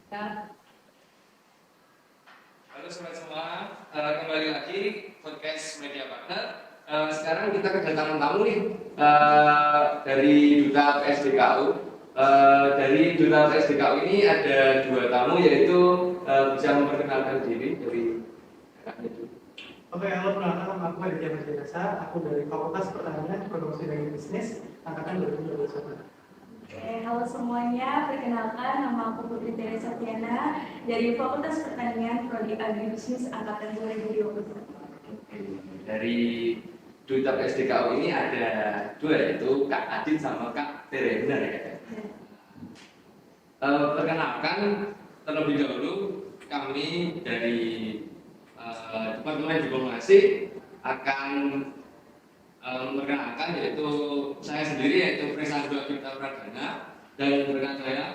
Ya, Halo sobat semua, kembali lagi podcast Media Partner. Sekarang kita kedatangan tamu nih dari Duta PSDKU. Dari Duta PSDKU ini ada dua tamu, yaitu bisa memperkenalkan diri dari kakaknya dulu. Oke, halo, perkenalkan nama aku Aditya Dasa. Aku dari Fakultas Pertanian, Produksi dan Bisnis, angkatan 2021. halo semuanya, perkenalkan nama aku Putri Teresa Tiana dari Fakultas Pertanian Prodi Agribisnis angkatan 2021. Dari Duta PSDKU ini ada dua, yaitu Kak Adit sama Kak Tere, benar ya? Perkenalkan terlebih dahulu, kami dari Departemen Diplomasi akan memperkenalkan, yaitu saya sendiri, yaitu Presando Abita Pradana, dan rekan saya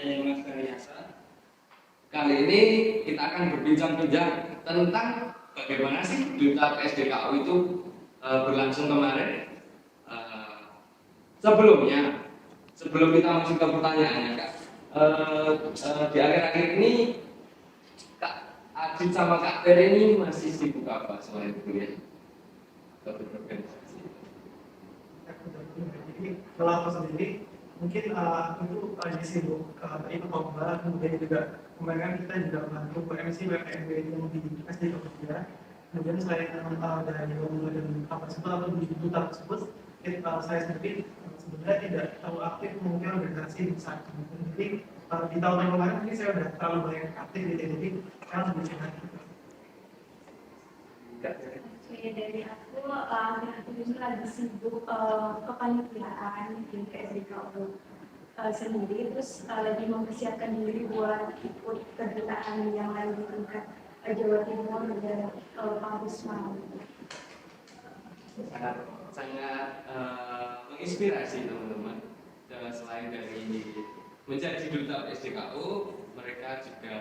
Yonas Karyasa. Kali ini kita akan berbincang-bincang tentang bagaimana sih Duta PSDKU itu berlangsung kemarin. Sebelum kita masuk ke pertanyaannya, Kak, di akhir-akhir ini Kak Adit sama Kak Tere ini masih sibuk apa selain kuliah? Berorganisasi. Jadi, kalau aku sendiri, mungkin aku itu lagi sibuk ikut lomba, kemudian juga kemarin kita juga membantu PMC WPMB yang di SD Kementerian. Kemudian selain dari lomba dan apa tersebut atau di duta tersebut, saya sendiri sebenarnya tidak terlalu aktif mungkin organisasi di saat ini. Jadi di tahun kemarin mungkin saya sudah terlalu banyak aktif gitu, jadi saya lebih senang. Oke, dari aku ini lagi sibuk kepanitiaan di PSDKU sendiri, terus lagi mempersiapkan diri buat ikut kedutaan yang lain di tingkat Jawa Timur dan kampus Malang. Sangat menginspirasi teman-teman. Dan selain dari menjadi duta PSDKU, mereka juga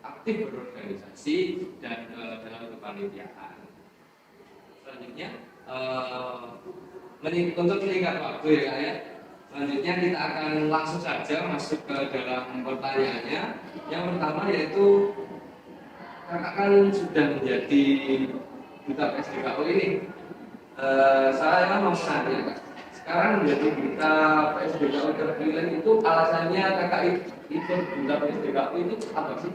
aktif berorganisasi dan dalam kepanitiaan. Selanjutnya, untuk meningkat waktu ya Kak ya. Selanjutnya kita akan langsung saja masuk ke dalam pertanyaannya. Yang pertama yaitu, kakak kan sudah menjadi duta PSDKU ini. Saya mau nanya, Kak. Sekarang menjadi duta PSDKU terpilih itu alasannya kakak ikut duta PSDKU itu apa sih?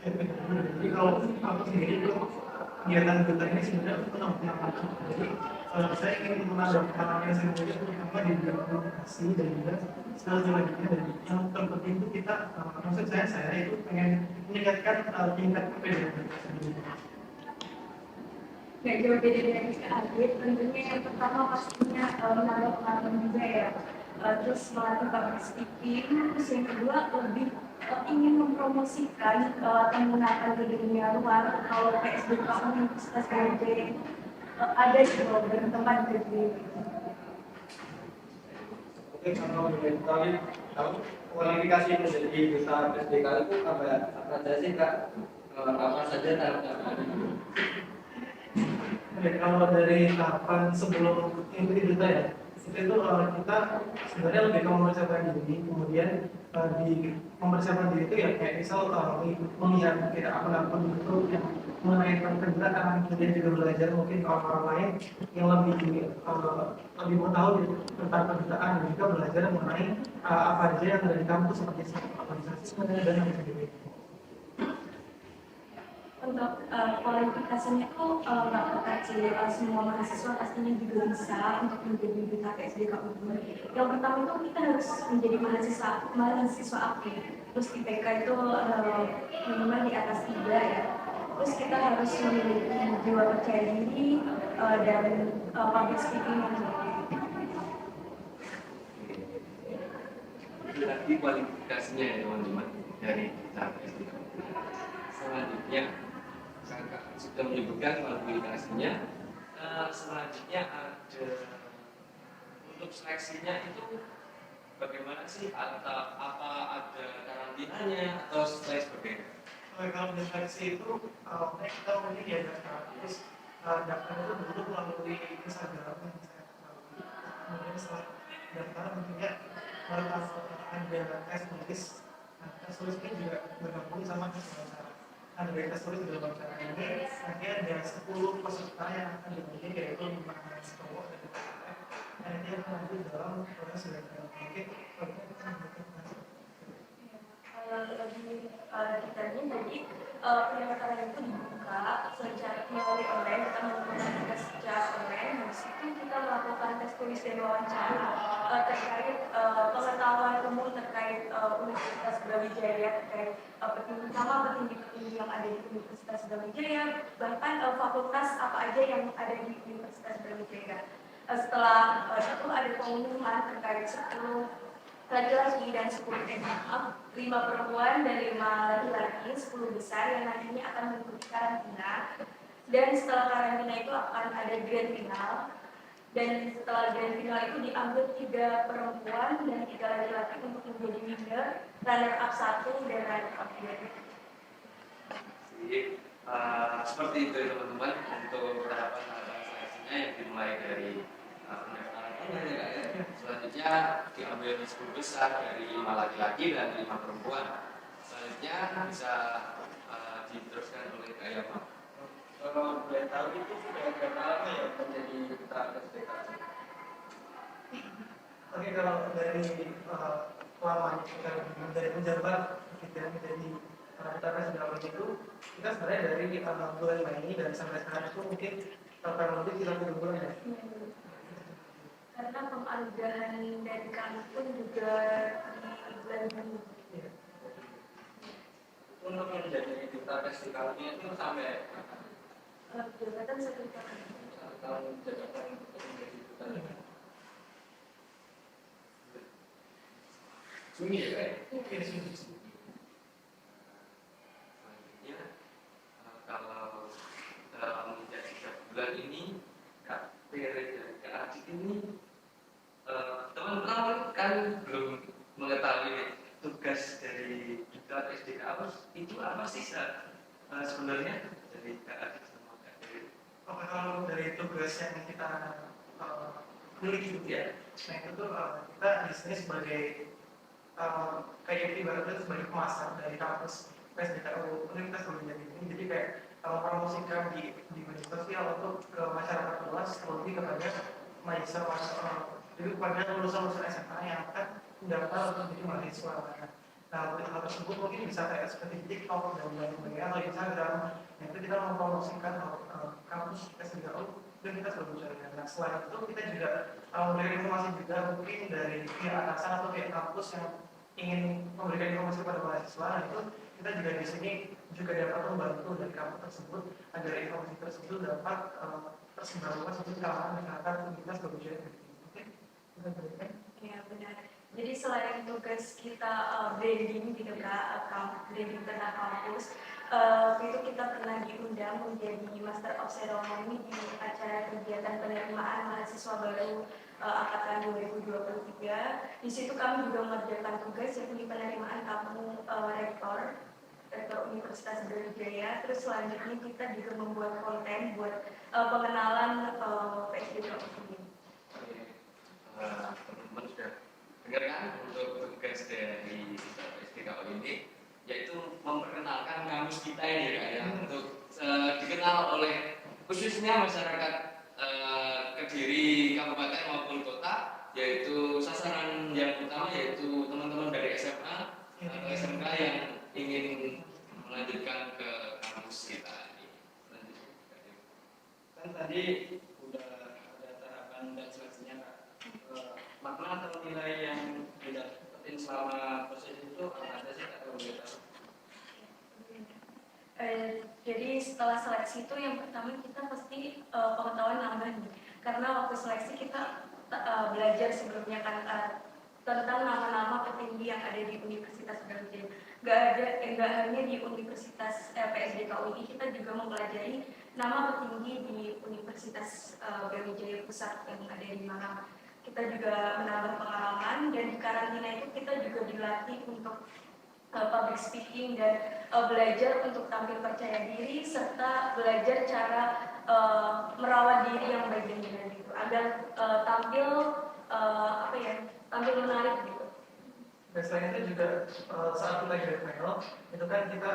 Jadi kalau aku sendiri itu kegiatan duta ini sebenarnya aku pernah melakukan. Jadi saya ingin menambah pengalaman saya sendiri terutama di bidang komunikasi dan juga selanjutnya, dan yang terpenting itu kita maksud saya itu pengen meningkatkan tingkat kepedean kita sendiri. Nggak jauh beda dari Kak Adit, tentunya yang pertama pastinya menambah pengalaman juga ya. Terus melatih public speaking, terus yang kedua lebih ingin mempromosikan atau menggunakan ke dunia luar kalau PSDKU Universitas Gajah ada di beberapa tempat jadi. Oke, kalau dari tahu kualifikasi menjadi duta PSDK itu apa saja sih Kak? Apa saja tahapan? Oke, kalau dari tahapan sebelum mengikuti duta ya, itu kita sebenarnya lebih ke mempersiapkan diri, kemudian di mempersiapkan diri itu ya kayak misal melihat kita akun-akun itu yang mengenai kegiatan, kemudian juga belajar mungkin ke orang lain yang lebih mengetahui tentang kedutaan, dan juga belajar mengenai apa aja yang dari kampus seperti organisasi sebenarnya dan lain sebagainya. Untuk kualifikasinya itu nggak ketat sih, semua mahasiswa pastinya juga bisa untuk menjadi duta PSDKU. Yang pertama itu kita harus menjadi mahasiswa aktif, terus IPK itu minimal di atas 3 ya. Terus kita harus memiliki jiwa percaya diri dan public speaking yang baik. Itu tadi kualifikasinya ya teman-teman dari duta PSDKU. Selanjutnya, kakak sudah menyebutkan kualifikasinya. Selanjutnya ada untuk seleksinya itu bagaimana sih? Apa ada karantinanya atau lain sebagainya? Kalau di seleksi itu kita mungkin ya terus daftar itu dulu melalui Instagram yang saya ketahui. Kemudian setelah daftar tentunya ada tes tulis Nah, tes tulis ini juga bergabung sama tes wawancara. Nah, dari tes tulis dan wawancara ini nanti ada 10 peserta yang akan dibagi, yaitu 5 cowok dan 5 cewek. Nah, ini yang nanti dalam proses belajar. Oke, kalau kita memberikan Lebih detailnya jadi pendaftaran itu dibuka secara melalui online, kita melakukan tes secara online. Habis itu kita melakukan tes tulis dan wawancara terkait pengetahuan umum terkait Universitas Brawijaya, terkait petinggi-petinggi yang ada di Universitas Brawijaya, bahkan fakultas apa aja yang ada di Universitas Brawijaya. Setelah itu ada pengumuman terkait 10 laki-laki dan 5 perempuan dan 5 laki-laki, 10 besar yang nantinya akan mengikuti karantina. Dan setelah karantina itu akan ada grand final. Dan setelah grand final itu diambil 3 perempuan dan 3 laki-laki untuk menjadi winner, runner up 1 dan runner up 2. Seperti itu ya teman-teman untuk tahapan-tahapan seleksinya yang dimulai dari pendaftaran online ya Kak ya. Selanjutnya diambil 10 besar dari 5 laki-laki dan 5 perempuan. Selanjutnya bisa diteruskan oleh Kak Yama. Kalau boleh tahu itu sudah berapa lama ya menjadi duta PSDK? Oke, kalau dari lamanya kita dari menjabat kita menjadi duta segala itu, kita sebenarnya dari bulan Mei dan sampai sekarang itu mungkin kurang lebih 30 bulan ya. Karena penganugerahan dari kami pun juga di bulan Juni. Iya. Untuk menjadi duta PSDK itu sampai Jabatan sekretaris. 1 tahun jabatan menjadi duta. Juni ya Kak ya? Mungkin sih. Selanjutnya kalau dalam menjadi 3 bulan ini Kak Tere dan Kak Adit ini teman-teman kan belum mengetahui nih, tugas dari duta SDK itu apa sih sebenarnya dari Kak Adit sama Kak Tere? Oke, kalau dari tugas yang kita miliki gitu ya, nah itu tuh kita di sini sebagai kayak ibaratnya sebagai pemasar dari kampus PSDKU Universitas Brawijaya ini. Jadi kayak promosikan di media sosial untuk ke masyarakat luas, terlebih kepada mahasiswa, jadi kepada lulusan-lulusan SMA yang akan mendaftar untuk menjadi mahasiswa. Nah, hal tersebut mungkin bisa kayak seperti TikTok dan lain-lain atau Instagram. Nah, itu kita mempromosikan kampus PSDKU Universitas Brawijaya. Nah, selain itu kita juga memberikan informasi juga mungkin dari pihak atasan atau pihak kampus yang ingin memberikan informasi kepada mahasiswa. Nah, itu kita juga di sini juga dapat membantu dari kampus tersebut agar informasi tersebut dapat tersebarluas untuk kalangan masyarakat Universitas Brawijaya. Oke, kita berikan. Ya benar. Jadi selain tugas kita branding gitu Kak, branding tentang kampus, itu kita pernah diundang menjadi Master of Ceremony di acara kegiatan penerimaan mahasiswa baru angkatan 2023. Di situ kami juga mengerjakan tugas yaitu di penerimaan tamu rektor Universitas Brawijaya. Terus selanjutnya kita juga membuat konten buat pengenalan PSDK ini. Teman-teman sudah dengar kan untuk tugas dari SDKO ini, yaitu memperkenalkan kampus kita ini Kak ya, untuk dikenal oleh khususnya masyarakat Kediri Kabupaten maupun kota, yaitu sasaran yang utama yaitu teman-teman dari SMA atau SMK yang ingin melanjutkan ke kampus kita ini. Kan tadi udah ada tahapan dan seleksinya Kak. Makna atau nilai yang didapetin selama proses itu apa aja sih Kak? Jadi setelah seleksi itu yang pertama kita pasti pengetahuan nambah nih. Karena waktu seleksi kita belajar sebelumnya kan tentang nama-nama petinggi yang ada di Universitas Brawijaya. Nggak hanya di Universitas PSDKU ini, kita juga mempelajari nama petinggi di Universitas Brawijaya Pusat yang ada di Malang. Kita juga menambah pengalaman dan di karantina itu kita juga dilatih untuk public speaking dan belajar untuk tampil percaya diri serta belajar cara merawat diri yang baik dan benar gitu agar tampil tampil menarik gitu. Dan selain itu juga saat kita grade final itu kan kita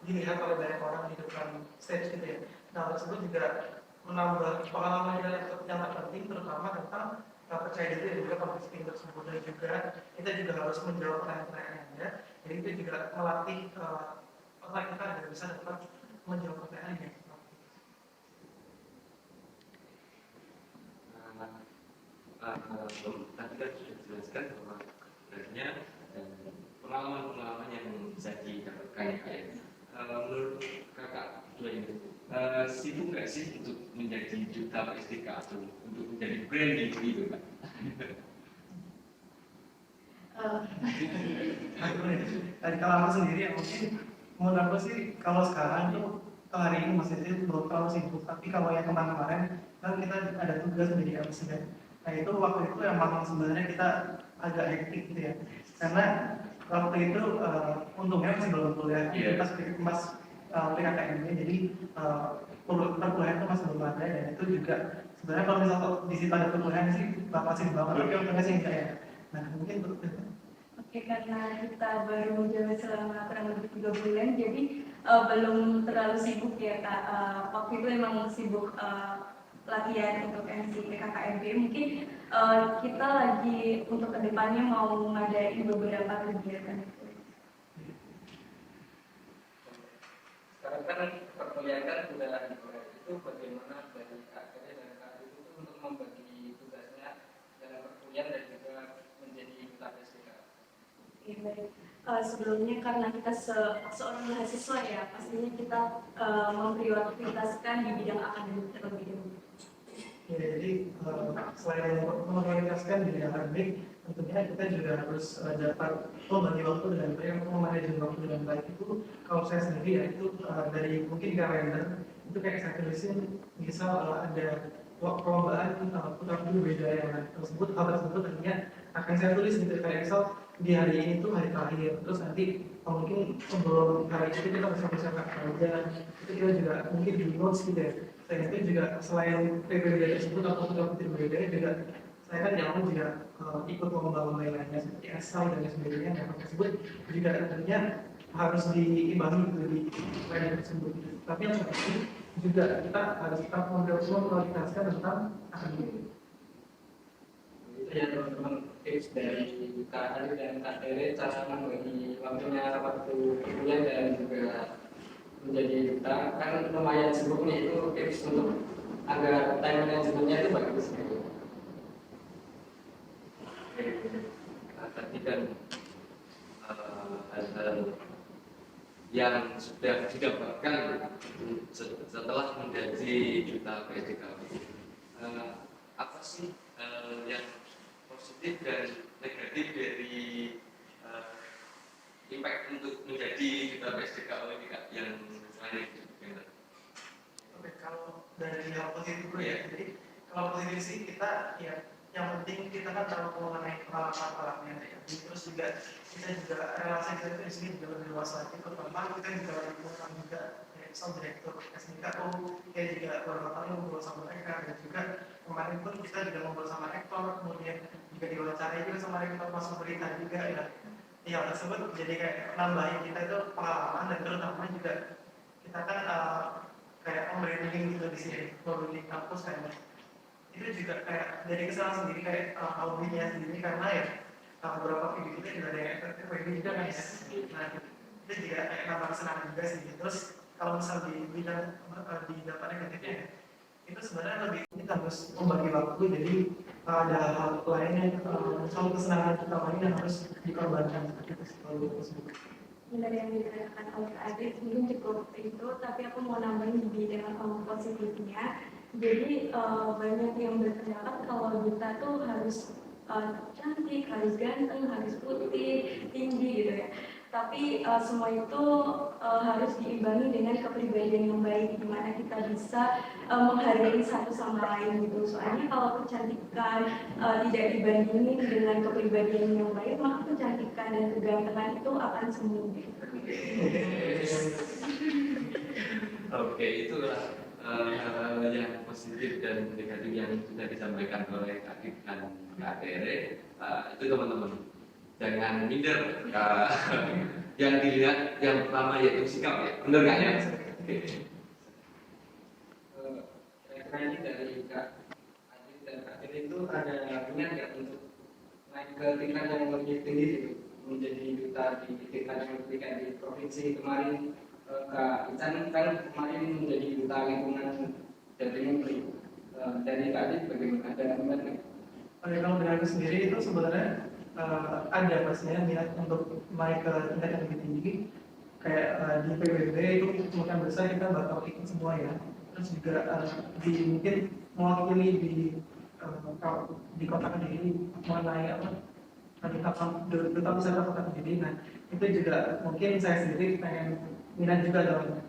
dilihat oleh banyak orang di depan stage gitu ya. Nah, hal tersebut juga menambah pengalaman kita yang terpenting, terutama tentang percaya diri dan juga public speaking tersebut. Dan juga kita juga harus menjawab pertanyaan-pertanyaannya. Jadi itu juga melatih otak kita agar bisa dapat menjawab pertanyaannya. Tadi kan sudah dijelaskan bahwa sebenarnya pengalaman-pengalaman yang bisa didapatkan ya. Menurut kakak dua ini, sibuk nggak sih untuk menjadi duta PSDK atau untuk menjadi branding gitu kan? Dari kalau aku sendiri ya mungkin menurut aku sih kalau sekarang tuh hari ini masih belum terlalu sibuk, tapi kalau yang kemarin-kemarin kan kita ada tugas menjadi presiden. Nah itu waktu itu emang sebenarnya kita agak hektik gitu ya, karena waktu itu untungnya masih belum kuliah, pas PKKMB, jadi perkuliahan itu masih belum ada, dan itu juga sebenarnya kalau misalnya di situ ada perkuliahan sih bakal sih banget, tapi untungnya sih enggak ya. Nah mungkin Oke, karena kita baru menjabat selama kurang lebih 3 bulan, jadi belum terlalu sibuk ya Kak. Waktu itu emang sibuk latihan untuk MC PKKMB. Mungkin kita lagi untuk kedepannya mau ngadain beberapa kegiatan. Sekarang kan perkuliahan kan sudah dimulai, itu bagaimana dari Kak Tere dan Kak itu untuk membagi tugasnya dalam perkuliahan dan juga menjadi duta PSDK? Ya, baik. Sebelumnya karena kita seorang mahasiswa ya, pastinya kita memprioritaskan di bidang akademik terlebih dahulu. ya, jadi selain memprioritaskan di bidang akademik, tentunya kita juga harus dapat membagi waktu dengan baik, untuk memanage waktu dengan baik. Itu kalau saya sendiri ya itu dari mungkin kalender itu kayak saya tulisin, misal ada perlombaan putra putri beda yang tersebut, hal tersebut tentunya akan saya tulis gitu, kayak misal di hari ini tuh hari terakhir, terus nanti mungkin sebelum hari itu kita bisa persiapkan aja, itu kita juga mungkin di notes gitu ya. Saya itu juga selain PPBD tersebut atau putra putri berbeda juga saya kan jangan juga ikut lomba-lomba lainnya seperti asal dan sebagainya, yang tersebut juga tentunya harus diimbangi gitu di lain tersebut. Tapi yang penting juga kita harus tetap memprioritaskan tentang akademik. Itu ya teman-teman, tips dari Kak Ali dan Kak Tere cara membagi waktunya waktu kuliah dan juga menjadi duta. Kan lumayan sibuk nih, itu tips untuk agar time managementnya itu bagus gitu. Tadi kan hal-hal yang sudah didapatkan setelah menjadi duta PSDK. Apa sih yang positif dan negatif dari impact untuk menjadi duta PSDK ini Kak, yang lain? Oke, kalau dari hal positif dulu ya, jadi kalau positif sih kita ya yang penting kita kan tahu mengenai pengalaman-pengalamannya ya. Terus juga kita juga relasi kita itu di sini juga lebih luas lagi. Pertama kita juga melakukan juga soal direktur SMK ya juga beberapa kali ngobrol sama mereka, dan juga kemarin pun kita juga ngobrol sama rektor, kemudian juga diwawancarai juga sama rektor masuk berita juga ya. Hal tersebut jadi kayak nambahin kita itu pengalaman, dan terutama juga kita kan kayak branding gitu di sini, baru di kampus kan. Itu juga kayak dari kesalahan sendiri, kayak hobinya sendiri, karena ya beberapa video kita juga ada yang efektif juga kan ya. Nah itu juga kayak nambah kesenangan juga sih. Terus kalau misal di bidang di dampak negatifnya itu sebenarnya lebih kita harus membagi waktu, jadi ada hal lain yang soal kesenangan kita lain yang harus dikorbankan seperti itu kalau tersebut. Benar yang dikatakan oleh Kak Adit, mungkin cukup itu, tapi aku mau nambahin di dengan positifnya. Jadi banyak yang berpendapat kalau duta tuh harus cantik, harus ganteng, harus putih, tinggi gitu ya. Tapi semua itu harus diimbangi dengan kepribadian yang baik, di mana kita bisa menghargai satu sama lain gitu. Soalnya kalau kecantikan tidak dibandingin dengan kepribadian yang baik, maka kecantikan dan kegantengan itu akan semu. Oke, itulah hal-hal yang positif dan negatif yang sudah disampaikan oleh Kak Dik dan Kak Tere. Itu teman-teman. jangan minder. Yang dilihat yang pertama yaitu sikap ya, benar nggak ya? Oke. Kira-kira ini dari Kak Adit dan Kak Adit itu ada minat nggak untuk naik ke tingkat yang lebih tinggi gitu, menjadi duta di tingkat yang lebih tinggi di provinsi kemarin. Kak Ican kan kemarin menjadi duta lingkungan Jawa Timur. Dari Kak Adit bagaimana, ada minat nggak? Kalau dari aku sendiri itu sebenarnya ada pastinya minat untuk naik ke tingkat yang lebih tinggi. Kayak di PBB itu kemungkinan besar kita bakal ikut semua ya. Terus juga di mungkin mewakili di kota Kediri mengenai apa duta wisata kota Kediri. Nah itu juga mungkin saya sendiri pengen minat juga dalam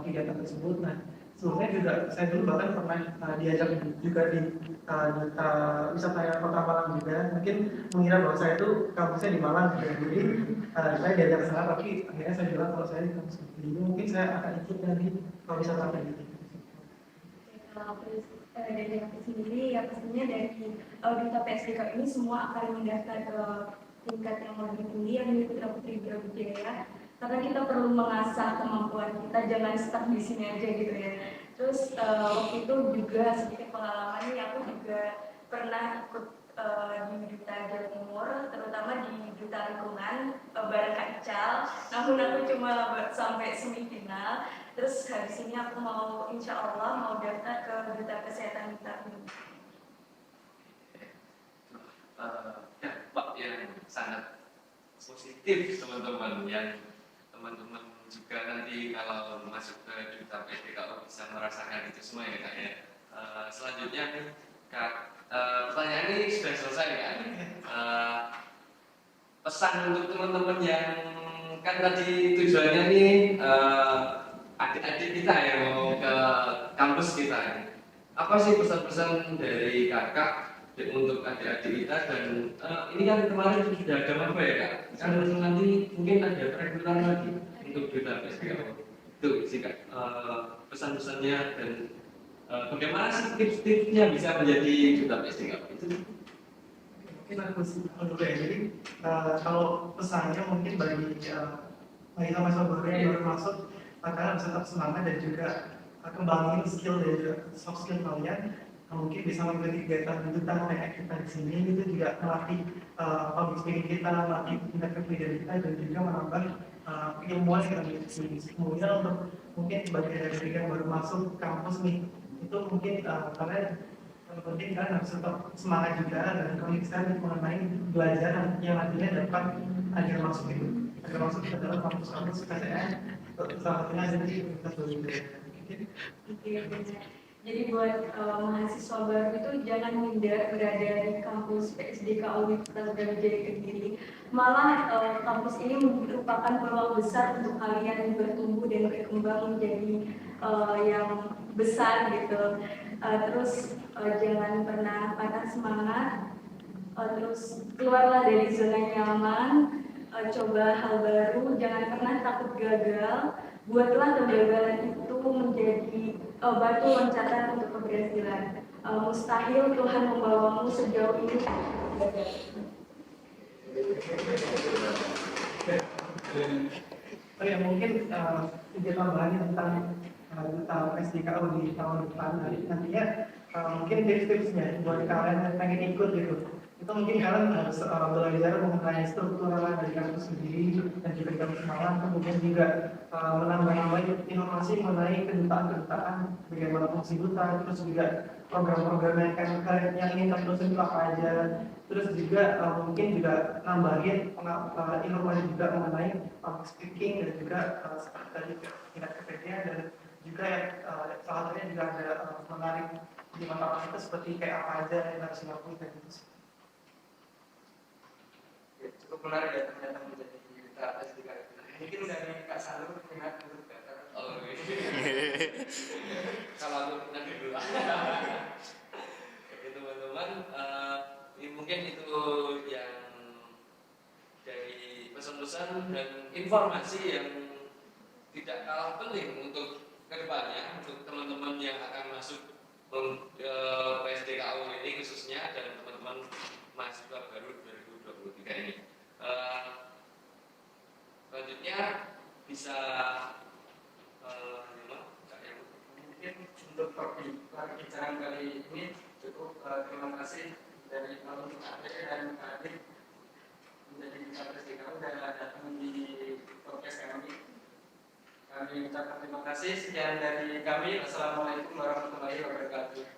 kegiatan tersebut. Nah sebelumnya juga saya dulu bahkan pernah diajak juga di duta wisata kota Malang juga. Mungkin mengira bahwa saya itu kampusnya di Malang juga. Jadi saya diajak ke sana, tapi akhirnya saya bilang kalau saya di kampus Kediri mungkin saya akan ikut dari wisata Kediri. Kalau dari aku sendiri ya pastinya dari duta PSDK ini semua akan mendaftar ke tingkat yang lebih tinggi yang putra putri Brawijaya, karena kita perlu mengasah kemampuan kita, jangan stuck di sini aja gitu ya. Terus waktu itu juga sedikit pengalaman nih, aku juga pernah ikut di Duta Jawa Timur, terutama di Duta Lingkungan bareng Kak Ical, namun aku cuma sampai semifinal. Terus habis ini aku mau, insya Allah mau daftar ke Duta Kesehatan kita. Dampak yang sangat positif teman-teman, yang teman-teman juga nanti kalau masuk ke duta PSDKU bisa merasakan itu semua ya Kak ya. Selanjutnya nih Kak, pertanyaan ini sudah selesai kan? Pesan untuk teman-teman yang kan tadi tujuannya nih adik-adik kita yang mau ke kampus kita ini. Apa sih pesan-pesan dari kakak untuk adik-adik kita? Dan ini kan kemarin sudah ada apa ya Kak? Kan nanti mungkin ada perekrutan lagi untuk duta PSDKU. Itu sih Kak, pesan-pesannya dan bagaimana sih tips-tipsnya bisa menjadi duta PSDKU itu? Mungkin aku dulu ya. Jadi kalau pesannya mungkin bagi mahasiswa baru yang baru masuk, kalian harus tetap semangat dan juga kembangin skill dan juga soft skill kalian. Mungkin bisa mengikuti kegiatan duta kayak kita di sini, itu juga melatih public speaking kita, melatih tingkat kepribadian kita, dan juga menambah ilmuwan yang kita miliki. Kemudian untuk mungkin bagi adik-adik yang baru masuk kampus nih, itu mungkin kalian yang penting kalian harus tetap semangat juga dan konsisten mengenai belajar yang nantinya dapat agar masuk ke dalam kampus-kampus KTN, salah satunya ada di Universitas Brawijaya. Jadi buat mahasiswa baru itu jangan minder berada di kampus PSDK Universitas Brawijaya Kediri. Malah kampus ini merupakan peluang besar untuk kalian bertumbuh dan berkembang menjadi yang besar gitu. Terus jangan pernah patah semangat. Terus keluarlah dari zona nyaman, coba hal baru, jangan pernah takut gagal. Buatlah kegagalan itu menjadi batu loncatan untuk keberhasilan. Mustahil Tuhan membawamu sejauh ini. Oh ya, mungkin sedikit tambahan tentang duta PSDKU di tahun depan. Nantinya mungkin tips-tipsnya buat kalian yang pengen ikut gitu. Itu mungkin kalian harus belajar mengenai struktur dari kampus sendiri dan juga di kampus Malang, kemudian juga menambah inovasi mengenai kedutaan, bagaimana fungsi duta, terus juga program-program yang ingin kalian telusuri itu apa aja, terus juga mungkin juga nambahin inovasi juga mengenai public speaking dan juga tadi tingkat kepedean, dan juga yang salah satunya juga ada menarik di mata kuliah itu seperti kayak apa aja yang harus dilakukan dan gitu. Cukup menarik ya ternyata menjadi duta PSDK. Mungkin dari Kak Salur minat untuk daftar. Oh, kalau aku nanti dulu. Oke teman-teman, ini mungkin itu yang dari pesan-pesan dan informasi yang tidak kalah penting untuk kedepannya, untuk teman-teman yang akan masuk ke PSDKU ini khususnya, dan teman-teman mahasiswa baru 2023 ini. Eh, Selanjutnya bisa Mungkin untuk perbincangan kali ini cukup. Terima kasih dari untuk Ade dan Kak Adit menjadi capres kami dan datang di podcast kami. Kami ucapkan terima kasih. Sekian dari kami. Assalamualaikum warahmatullahi wabarakatuh.